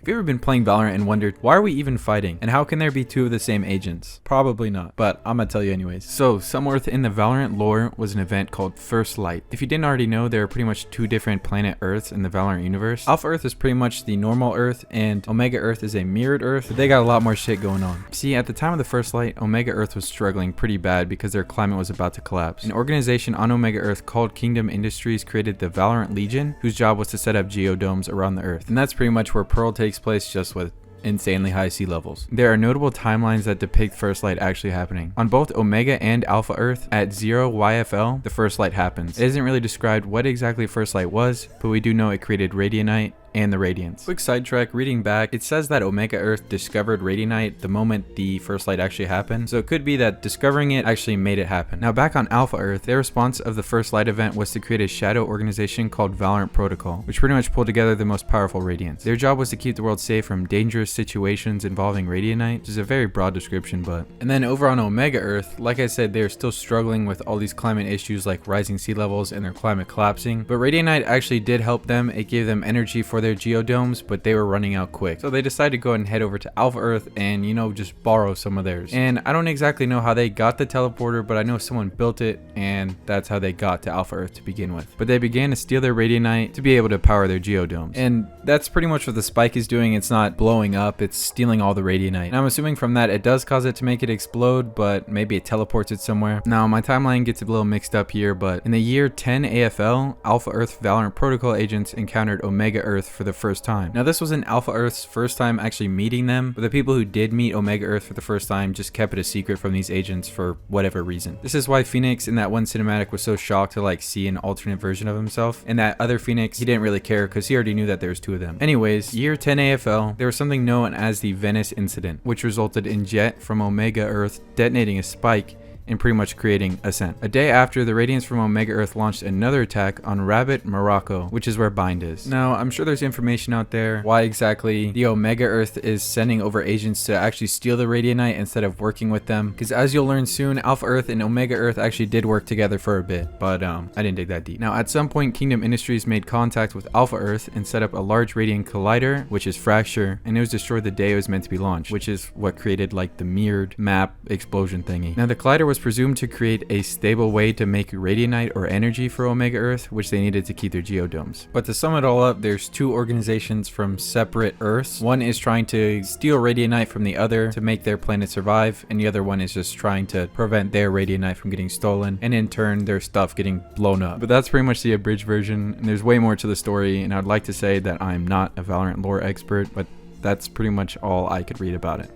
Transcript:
Have you ever been playing Valorant and wondered, why are we even fighting? And how can there be two of the same agents? Probably not, but I'm gonna tell you anyways. So, somewhere in the Valorant lore was an event called First Light. If you didn't already know, there are pretty much two different planet Earths in the Valorant universe. Alpha Earth is pretty much the normal Earth, and Omega Earth is a mirrored Earth, but they got a lot more shit going on. See, at the time of the First Light, Omega Earth was struggling pretty bad because their climate was about to collapse. An organization on Omega Earth called Kingdom Industries created the Valorant Legion, whose job was to set up geodomes around the Earth. And that's pretty much where Pearl takes place, just with insanely high sea levels. There are notable timelines that depict First Light actually happening. On both Omega and Alpha Earth, at 0 YFL, the First Light happens. It isn't really described what exactly First Light was, but we do know it created Radianite and the Radiance. Quick sidetrack, reading back, it says that Omega Earth discovered Radianite the moment the First Light actually happened, so it could be that discovering it actually made it happen. Now back on Alpha Earth, their response of the First Light event was to create a shadow organization called Valorant Protocol, which pretty much pulled together the most powerful Radiants. Their job was to keep the world safe from dangerous situations involving Radianite, which is a very broad description, but... And then over on Omega Earth, like I said, they're still struggling with all these climate issues like rising sea levels and their climate collapsing, but Radianite actually did help them. It gave them energy for their geodomes, but they were running out quick. So they decided to go ahead and head over to Alpha Earth and, you know, just borrow some of theirs. And I don't exactly know how they got the teleporter, but I know someone built it, and that's how they got to Alpha Earth to begin with. But they began to steal their Radianite to be able to power their geodomes. And that's pretty much what the spike is doing. It's not blowing up, it's stealing all the Radianite. And I'm assuming from that it does cause it to make it explode, but maybe it teleports it somewhere. Now my timeline gets a little mixed up here, but in the year 10 AFL, Alpha Earth Valorant Protocol agents encountered Omega Earth for the first time. Now this wasn't Alpha Earth's first time actually meeting them, but the people who did meet Omega Earth for the first time just kept it a secret from these agents for whatever reason. This is why Phoenix in that one cinematic was so shocked to like see an alternate version of himself, and that other Phoenix, he didn't really care because he already knew that there was two of them. Anyways, year 10 AFL, there was something known as the Venice incident, which resulted in Jet from Omega Earth detonating a spike and pretty much creating Ascent. A day after, the Radiants from Omega Earth launched another attack on Rabbit, Morocco, which is where Bind is. Now, I'm sure there's information out there why exactly the Omega Earth is sending over agents to actually steal the Radianite instead of working with them, because as you'll learn soon, Alpha Earth and Omega Earth actually did work together for a bit, but I didn't dig that deep. Now, at some point, Kingdom Industries made contact with Alpha Earth and set up a large radiant collider, which is Fracture, and it was destroyed the day it was meant to be launched, which is what created like the mirrored map explosion thingy. Now, the collider was presumed to create a stable way to make Radianite or energy for Omega Earth, which they needed to keep their geodomes. But to sum it all up, there's two organizations from separate Earths. One is trying to steal Radianite from the other to make their planet survive, and the other one is just trying to prevent their Radianite from getting stolen, and in turn their stuff getting blown up. But that's pretty much the abridged version, and there's way more to the story, and I'd like to say that I'm not a Valorant lore expert, but that's pretty much all I could read about it.